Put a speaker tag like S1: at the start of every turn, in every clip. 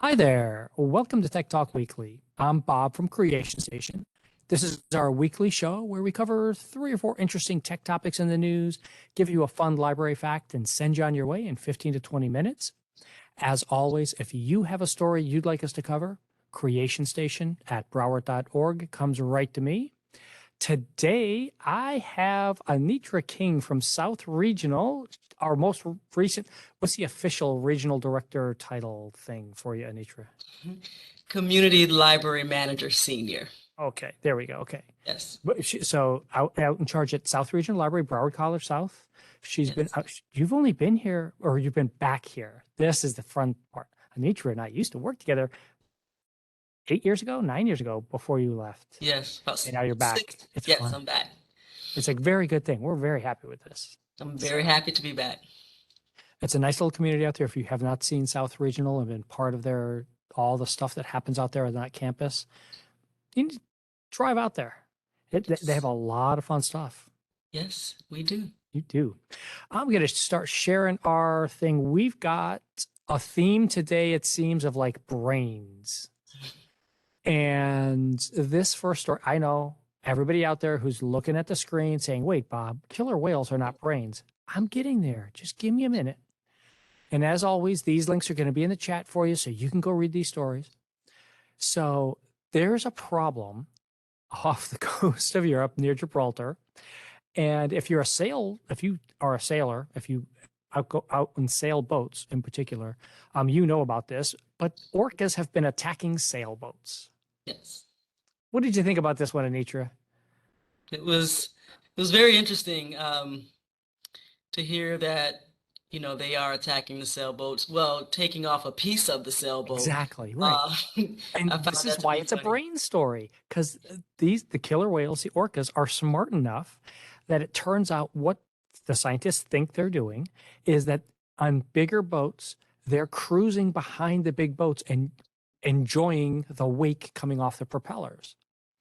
S1: Hi there. Welcome to Tech Talk Weekly. I'm Bob from Creation Station. This is our weekly show where we cover 3 or 4 interesting tech topics in the news, give you a fun library fact, and send you on your way in 15 to 20 minutes. As always, if you have a story you'd like us to cover, Creation Station at broward.org comes right to me. Today, I have Aneatra King from South Regional, our most recent. What's the official regional director title thing for you, Aneatra?
S2: Community Library Manager Senior.
S1: Okay, there we go. Okay.
S2: Yes.
S1: So out in charge at South Regional Library, Broward College South. She's been,
S2: Yes.
S1: you've only been here, or you've been back here. This is the fun part. Aneatra and I used to work together 8 years ago, 9 years ago, before you left.
S2: Yes. About
S1: And now you're back.
S2: six.
S1: It's
S2: Yes,
S1: fun.
S2: I'm back.
S1: It's a very good thing. We're very happy with this.
S2: I'm very happy to be back.
S1: It's a nice little community out there. If you have not seen South Regional and been part of all the stuff that happens out there on that campus, you need to drive out there. They have a lot of fun stuff.
S2: Yes, we do.
S1: You do. I'm going to start sharing our thing. We've got a theme today, it seems, of like brains. And this first story, I know everybody out there who's looking at the screen saying, wait, Bob, killer whales are not brains. I'm getting there. Just give me a minute. And as always, these links are going to be in the chat for you so you can go read these stories. So there's a problem off the coast of Europe near Gibraltar. And if you are a sailor, if you go out and sail boats in particular, you know about this, but orcas have been attacking sailboats.
S2: Yes.
S1: What did you think about this one, Aneatra?
S2: It was very interesting to hear that, they are attacking the sailboats. Well, taking off a piece of the sailboat.
S1: Exactly, right. And
S2: I found
S1: this is
S2: that to
S1: why
S2: be
S1: it's a
S2: funny.
S1: brain story, because the killer whales, the orcas, are smart enough that it turns out what the scientists think they're doing is that on bigger boats, they're cruising behind the big boats and enjoying the wake coming off the propellers.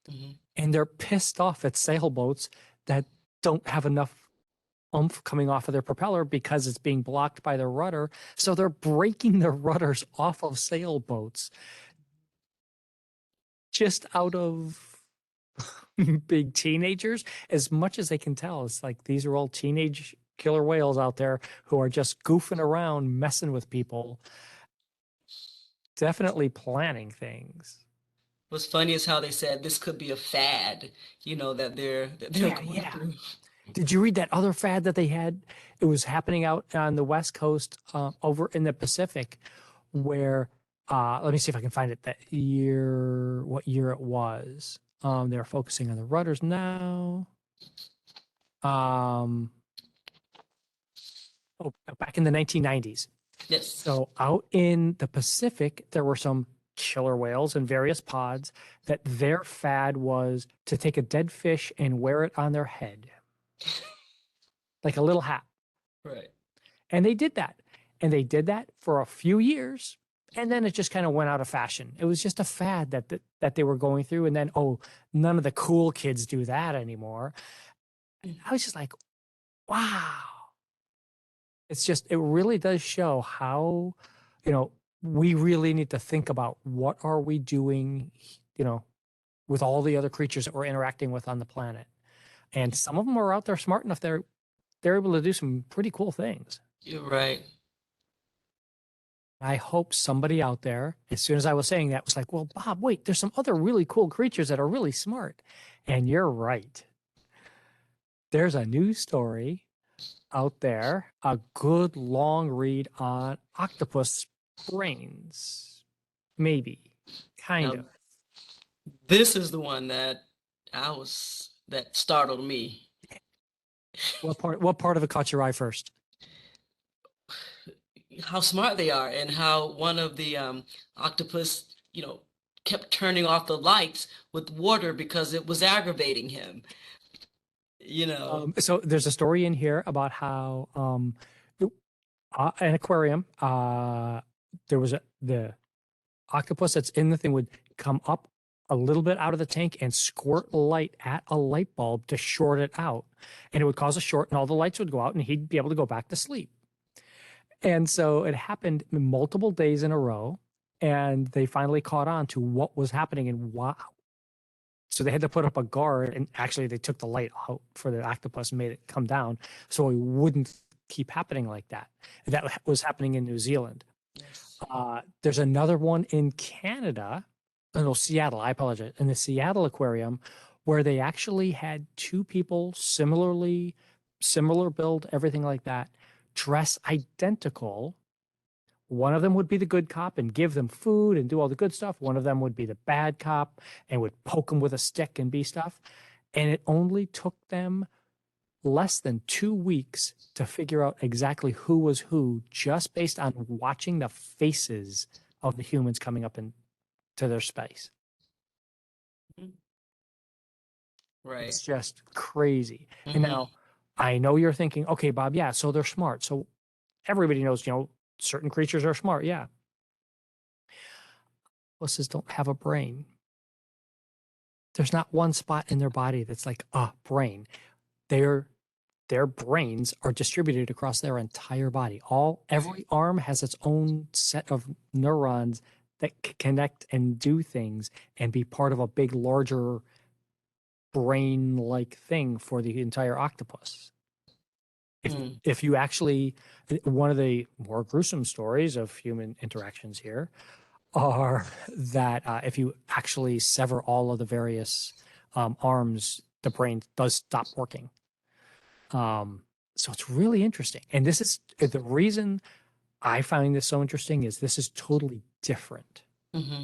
S2: Mhm.
S1: And they're pissed off at sailboats that don't have enough oomph coming off of their propeller because it's being blocked by their rudder. So they're breaking the rudders off of sailboats just out of big teenagers. As much as they can tell, it's like these are all teenage killer whales out there who are just goofing around, messing with people, definitely planning things.
S2: What's funny is how they said this could be a fad, that they're going through.
S1: Did you read that other fad that they had? It was happening out on the West Coast, over in the Pacific, where let me see if I can find it. What year it was. They're focusing on the rudders now. Oh, back in the 1990s.
S2: Yes.
S1: So out in the Pacific, there were some killer whales in various pods that their fad was to take a dead fish and wear it on their head, like a little hat.
S2: Right.
S1: And they did that. And they did that for a few years. And then it just kind of went out of fashion. It was just a fad that they were going through. And then, oh, none of the cool kids do that anymore. And I was just like, wow. It really does show how, we really need to think about what are we doing, with all the other creatures that we're interacting with on the planet. And some of them are out there smart enough they're able to do some pretty cool things.
S2: You're right.
S1: I hope somebody out there, as soon as I was saying that, was like, well, Bob, wait, there's some other really cool creatures that are really smart. And you're right. There's a new story out there, a good long read on octopus brains. Maybe. Kind
S2: Now,
S1: of.
S2: this is the one that startled me.
S1: What part of it caught your eye first?
S2: How smart they are, and how one of the octopus, kept turning off the lights with water because it was aggravating him.
S1: So there's a story in here about how an aquarium, there was the octopus that's in the thing would come up a little bit out of the tank and squirt light at a light bulb to short it out. And it would cause a short and all the lights would go out and he'd be able to go back to sleep. And so it happened multiple days in a row. and they finally caught on to what was happening and why. So they had to put up a guard, and actually they took the light out for the octopus and made it come down so it wouldn't keep happening like that. That was happening in New Zealand.
S2: Yes.
S1: There's another one in Canada, no, Seattle, I apologize, in the Seattle aquarium, where they actually had two people similar build, everything like that, dress identical. One of them would be the good cop and give them food and do all the good stuff. One of them would be the bad cop and would poke them with a stick and be stuff. And it only took them less than 2 weeks to figure out exactly who was who just based on watching the faces of the humans coming up into their space.
S2: Right.
S1: It's just crazy. And
S2: Mm-hmm.
S1: now I know you're thinking, okay, Bob, yeah, so they're smart. So everybody knows, certain creatures are smart. Yeah. Octopuses don't have a brain. There's not one spot in their body that's like a brain. Their brains are distributed across their entire body. Every arm has its own set of neurons that connect and do things and be part of a big, larger brain-like thing for the entire octopus.
S2: Mm.
S1: If you actually, one of the more gruesome stories of human interactions here are that if you actually sever all of the various arms, the brain does stop working. So it's really interesting. And this is the reason I find this so interesting is this is totally different
S2: Mm-hmm.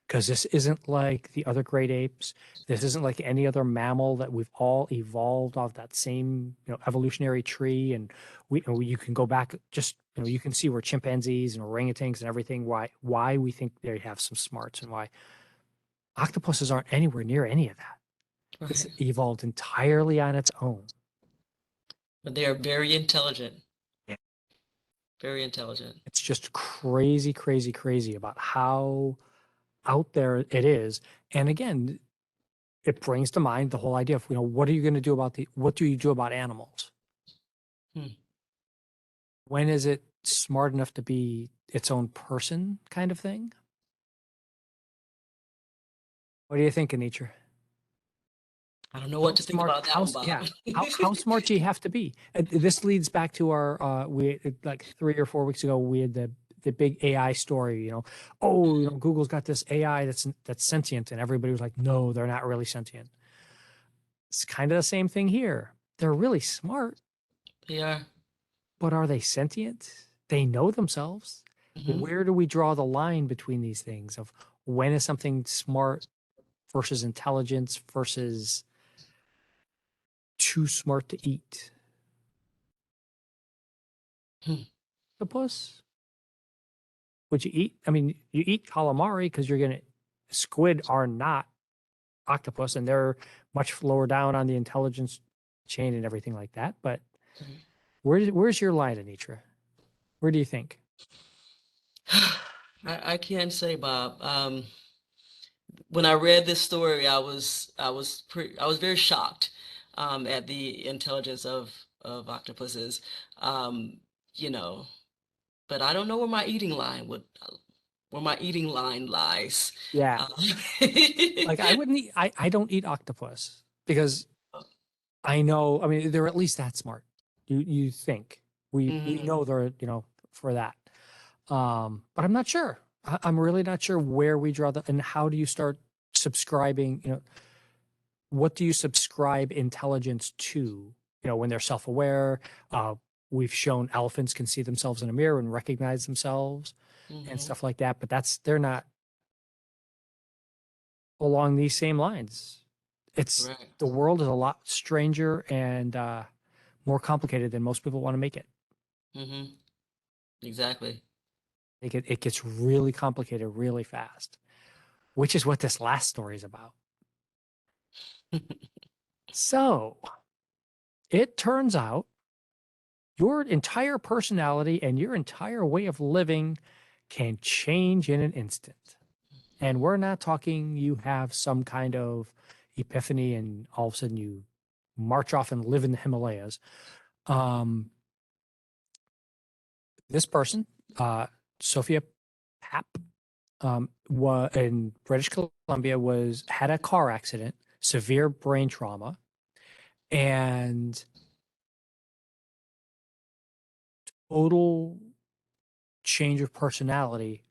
S1: because this isn't like the other great apes. This isn't like any other mammal that we've all evolved off that same, evolutionary tree. And you can go back just, you can see where chimpanzees and orangutans and everything, why we think they have some smarts and why octopuses aren't anywhere near any of that. This
S2: Right.
S1: evolved entirely on its own.
S2: But they are very intelligent.
S1: Yeah.
S2: Very intelligent.
S1: It's just crazy, crazy, crazy about how out there it is. And again, it brings to mind the whole idea of, what are you going to do what do you do about animals?
S2: Hmm.
S1: When is it smart enough to be its own person kind of thing? What do you think, Anitra?
S2: I don't know
S1: How
S2: what to think
S1: smart,
S2: about that one,
S1: yeah,
S2: Bob.
S1: how smart do you have to be? And this leads back to our, like 3 or 4 weeks ago, we had the big AI story, oh, Google's got this AI that's sentient, and everybody was like, no, they're not really sentient. It's kind of the same thing here. They're really smart,
S2: They are.
S1: but are they sentient? They know themselves.
S2: Mm-hmm.
S1: Where do we draw the line between these things of when is something smart versus intelligence versus too smart to eat?
S2: Hmm.
S1: Octopus? Would you eat? I mean, you eat calamari because you're going to, squid are not octopus and they're much lower down on the intelligence chain and everything like that. But where's your line, Anitra? Where do you think?
S2: I can't say, Bob. When I read this story, I was very shocked at the intelligence of octopuses. Um, you know, but I don't know where my eating line lies.
S1: Yeah.
S2: Uh,
S1: Like I wouldn't eat, I don't eat octopus because I know, I mean, they're at least that smart. You think we
S2: mhm.
S1: know they're, for that. But I'm not sure. I'm really not sure where we draw the and how do you start subscribing, what do you subscribe intelligence to? When they're self-aware, we've shown elephants can see themselves in a mirror and recognize themselves and
S2: Mhm.
S1: stuff like that, but they're not along these same lines.
S2: Right.
S1: The world is a lot stranger and more complicated than most people want to make it.
S2: Mhm. Exactly.
S1: It gets really complicated really fast, which is what this last story is about. So it turns out your entire personality and your entire way of living can change in an instant. And we're not talking you have some kind of epiphany and all of a sudden you march off and live in the Himalayas. Um, this person, Sophia Pap, in British Columbia, was had a car accident, severe brain trauma, and total change of personality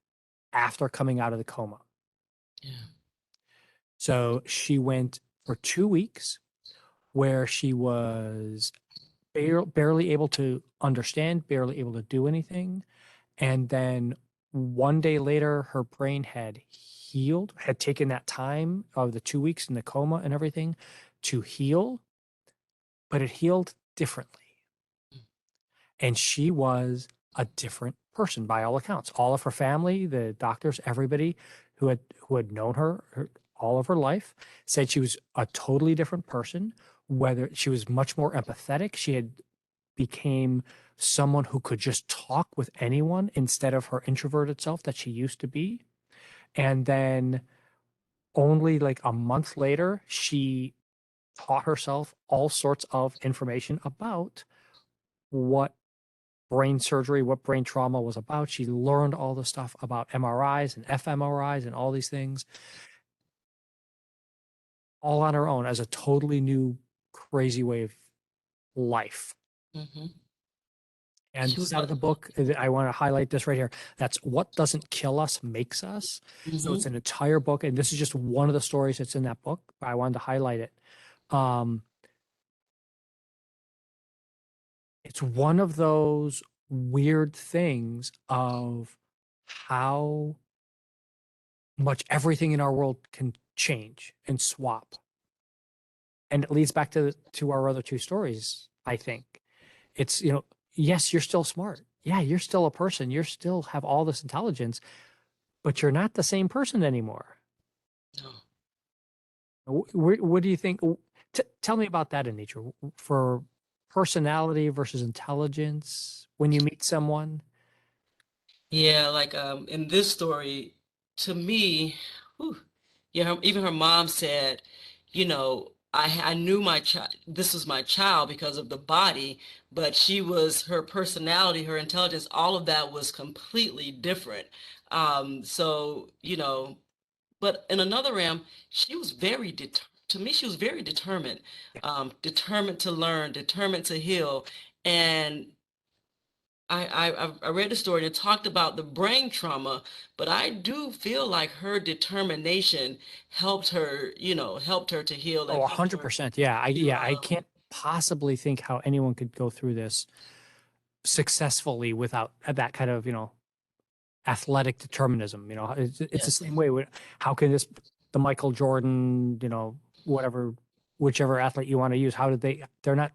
S1: after coming out of the coma.
S2: Yeah.
S1: So she went for 2 weeks where she was barely able to understand, barely able to do anything. And then one day later, her brain had healed, had taken that time of the 2 weeks in the coma and everything to heal, but it healed differently. And she was a different person by all accounts. All of her family, the doctors, everybody who had known her all of her life said she was a totally different person. Whether she was much more empathetic, she had became someone who could just talk with anyone instead of her introverted self that she used to be. And then only like a month later, she taught herself all sorts of information about what brain surgery, what brain trauma was about. She learned all the stuff about MRIs and fMRIs and all these things all on her own as a totally new, crazy way of life.
S2: Mm-hmm.
S1: And
S2: She
S1: this
S2: was
S1: is out of the book. I want to highlight this right here. That's What Doesn't Kill Us Makes Us. So it's
S2: mm-hmm.
S1: an entire book, and this is just one of the stories that's in that book. But I wanted to highlight it. Um, it's one of those weird things of how much everything in our world can change and swap. And it leads back to our other two stories, I think. It's, yes, you're still smart. Yeah, you're still a person. You still have all this intelligence, but you're not the same person anymore.
S2: No.
S1: What do you think? Tell me about that, Anitra, for personality versus intelligence when you meet someone.
S2: Yeah, like in this story, to me, whew, yeah, even her mom said, I knew my child, this was my child because of the body, but she was her personality, her intelligence, all of that was completely different. So, but in another realm, she was very to me, she was very determined, determined to learn, determined to heal, and I read the story and it talked about the brain trauma, but I do feel like her determination helped her to heal
S1: Oh,
S2: and helped her
S1: 100%. Yeah,
S2: to
S1: I can't possibly think how anyone could go through this successfully without that kind of, athletic determinism. It's the
S2: yes.
S1: same way. How can the Michael Jordan, whatever, whichever athlete you want to use, how did they're not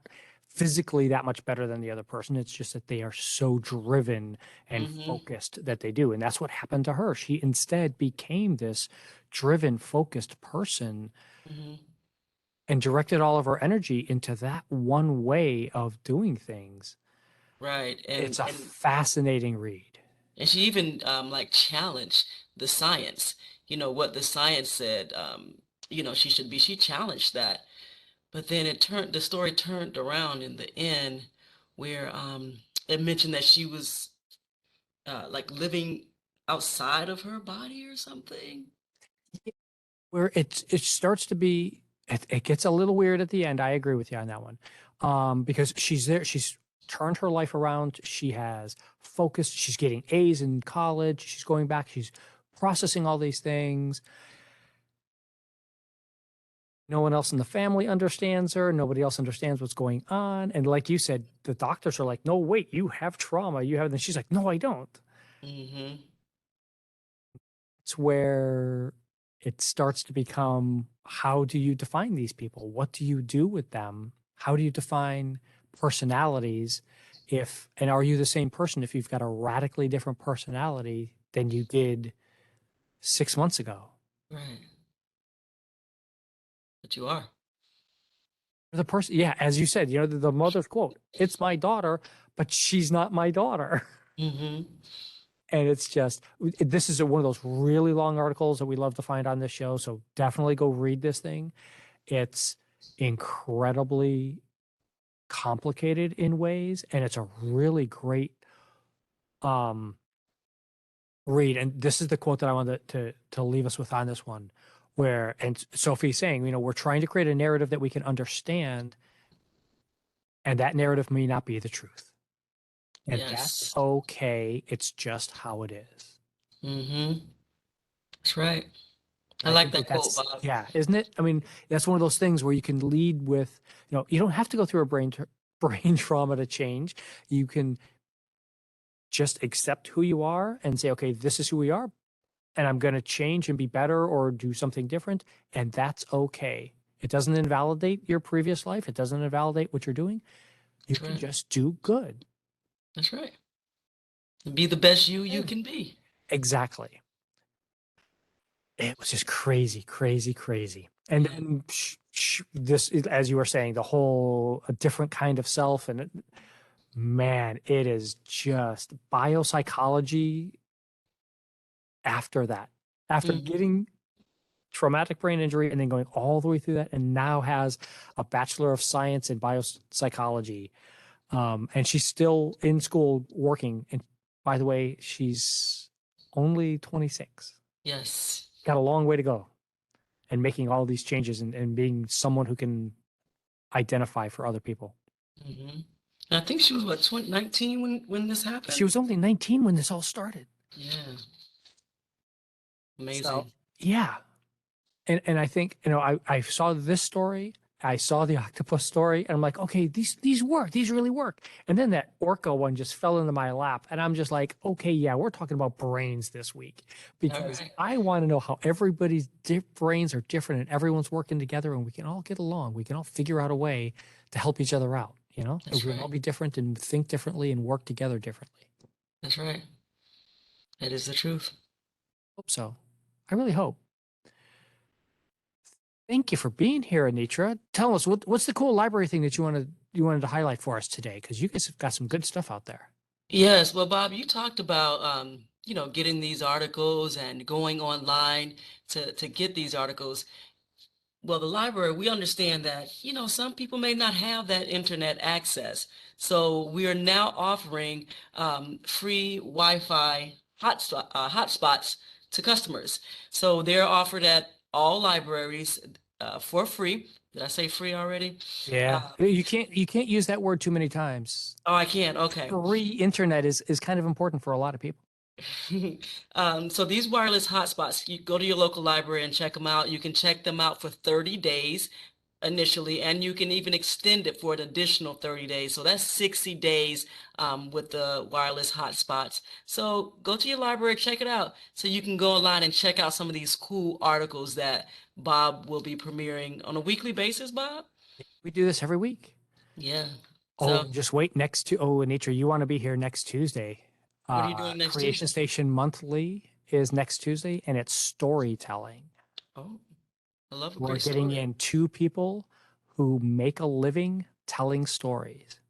S1: physically that much better than the other person. It's just that they are so driven and
S2: Mm-hmm.
S1: focused that they do. And that's what happened to her. She instead became this driven, focused person
S2: Mm-hmm.
S1: and directed all of her energy into that one way of doing things.
S2: Right.
S1: It's
S2: And
S1: a
S2: and
S1: fascinating read.
S2: and she even like challenged the science, what the science said she should be. She challenged that. But then the story turned around in the end where it mentioned that she was like living outside of her body or something.
S1: Where it starts to be, it gets a little weird at the end. I agree with you on that one. Because she's turned her life around. She has focused, she's getting A's in college, she's going back, she's processing all these things. No one else in the family understands her. Nobody else understands what's going on. And like you said, the doctors are like, no, wait, you have trauma. You have, and she's like, no, I don't.
S2: Mm-hmm.
S1: It's where it starts to become, how do you define these people? What do you do with them? How do you define personalities? And are you the same person if you've got a radically different personality than you did 6 months ago?
S2: Right. But you are.
S1: The person, yeah, as you said, the mother's quote, it's my daughter, but she's not my daughter.
S2: Mm-hmm.
S1: And it's just, this is one of those really long articles that we love to find on this show. So definitely go read this thing. It's incredibly complicated in ways, and it's a really great um read, and this is the quote that I wanted to leave us with on this one, where, and Sophie's saying, we're trying to create a narrative that we can understand, and that narrative may not be the truth. And that's
S2: Yes.
S1: okay. It's just how it is.
S2: Mm-hmm. That's right. I
S1: I
S2: like
S1: think
S2: that
S1: that
S2: quote,
S1: that's,
S2: Bob.
S1: yeah, isn't it? I mean, that's one of those things where you can lead with, you don't have to go through a brain trauma to change. You can just accept who you are and say, okay, this is who we are, and I'm going to change and be better or do something different. And that's okay. It doesn't invalidate your previous life. It doesn't invalidate what you're doing. You
S2: That's
S1: can
S2: right.
S1: just do good.
S2: That's right. Be the best you
S1: Yeah.
S2: can be.
S1: Exactly. It was just crazy, crazy, crazy. And
S2: Yeah.
S1: then this, as you were saying, the whole a different kind of self. And man, it is just biopsychology after that, after
S2: Mm-hmm.
S1: getting traumatic brain injury and then going all the way through that, and now has a Bachelor of Science in biopsychology. And she's still in school working. And by the way, she's only 26.
S2: Yes.
S1: Got a long way to go, and making all these changes, and being someone who can identify for other people.
S2: Mm-hmm. I think she was what, 19 when this
S1: She
S2: happened?
S1: was only 19 when this all started.
S2: Yeah.
S1: So
S2: Amazing.
S1: yeah. And I think, I saw this story, I saw the octopus story, and I'm like, okay, these work, these really work. And then that orca one just fell into my lap, and I'm just like, okay, yeah, we're talking about brains this week,
S2: All
S1: because
S2: right.
S1: I want to know how everybody's brains are different, and everyone's working together, and we can all get along. We can all figure out a way to help each other out. And
S2: That's
S1: we can all
S2: right.
S1: be different and think differently and work together differently.
S2: That's right. That is the truth.
S1: Hope so. I really hope. Thank you for being here, Anitra. Tell us what's the cool library thing that you wanted to highlight for us today? Because you guys have got some good stuff out there.
S2: Yes, well, Bob, you talked about getting these articles and going online to get these articles. Well, the library, we understand that, some people may not have that internet access. So we are now offering free Wi-Fi hotspots to customers. So they're offered at all libraries for free. Did I say free already?
S1: Yeah,
S2: Uh,
S1: you can't use that word too many times.
S2: oh, I can. Okay.
S1: Free internet is kind of important for a lot of people.
S2: So these wireless hotspots, you go to your local library and check them out. You can check them out for 30 days initially, and you can even extend it for an additional 30 days. So that's 60 days with the wireless hotspots. So go to your library, check it out. So you can go online and check out some of these cool articles that Bob will be premiering on a weekly basis, Bob.
S1: We do this every week.
S2: Yeah.
S1: Oh,
S2: So
S1: and just wait Anitra, you want to be here next Tuesday.
S2: what are you doing next
S1: Creation
S2: Tuesday?
S1: Station Monthly is next Tuesday, and it's storytelling.
S2: Oh, I love a
S1: We're
S2: great
S1: getting
S2: story.
S1: in two people who make a living telling stories.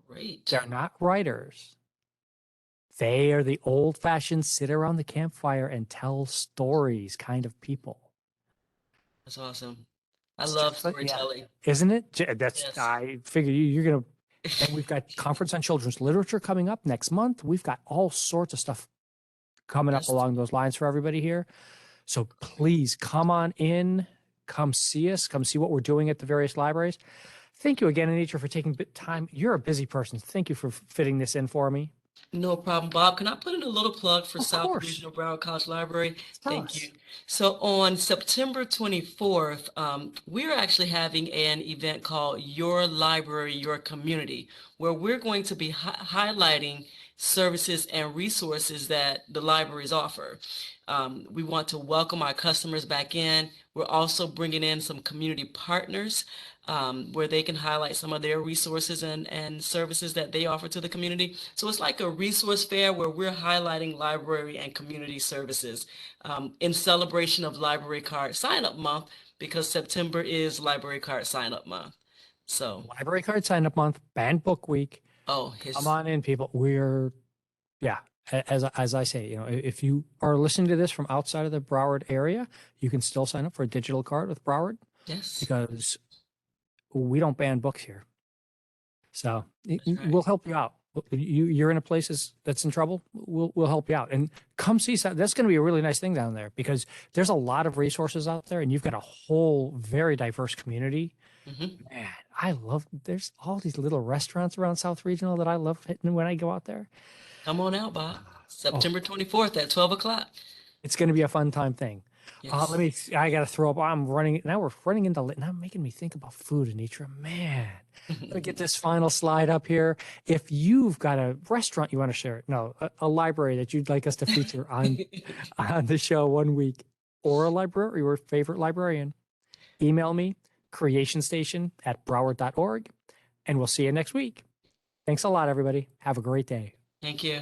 S2: Great.
S1: They're not writers. They are the old fashioned sit around the campfire and tell stories kind of people.
S2: That's awesome. I
S1: It's
S2: love
S1: just like, yeah,
S2: storytelling.
S1: isn't it? That's,
S2: Yes.
S1: I figure you're going to, and we've got conference on children's literature coming up next month. We've got all sorts of stuff coming up
S2: That's
S1: along those lines for everybody here. So please come on in, come see us, come see what we're doing at the various libraries. Thank you again, Anitra, for taking time. You're a busy person. Thank you for fitting this in for me.
S2: no problem, Bob. Can I put in a little plug for
S1: Of
S2: South
S1: course.
S2: Regional Broward College Library?
S1: Tell
S2: Thank you.
S1: us.
S2: So on September 24th, we're actually having an event called Your Library, Your Community, where we're going to be highlighting services and resources that the libraries offer. We want to welcome our customers back in. We're also bringing in some community partners where they can highlight some of their resources and services that they offer to the community. So it's like a resource fair where we're highlighting library and community services in celebration of Library Card Sign Up Month because September is Library Card Sign Up Month. So,
S1: Library card sign up month, banned book week.
S2: oh,
S1: Come
S2: his,
S1: on in, people. Yeah, as I say, if you are listening to this from outside of the Broward area, you can still sign up for a digital card with Broward,
S2: yes,
S1: because we don't ban books here. So
S2: that's right.
S1: we'll help you out. you're in a place that's in trouble, we'll help you out. And come see some. That's going to be a really nice thing down there because there's a lot of resources out there, and you've got a whole very diverse community.
S2: Hmm.
S1: Man, I love. There's all these little restaurants around South Regional that I love hitting when I go out there.
S2: Come on out, Bob.
S1: Oh,
S2: September 24th at 12 o'clock.
S1: it's going to be a fun time thing. Let
S2: Yes.
S1: me. I got to throw up. I'm running now. We're running into. Now making me think about food, Anitra. Man, let me get this final slide up here. If you've got a restaurant you want to share, no, a library that you'd like us to feature on the show one week, or a library, your favorite librarian, email me creationstation@broward.org, and we'll see you next week. Thanks a lot, everybody. Have a great day.
S2: Thank you.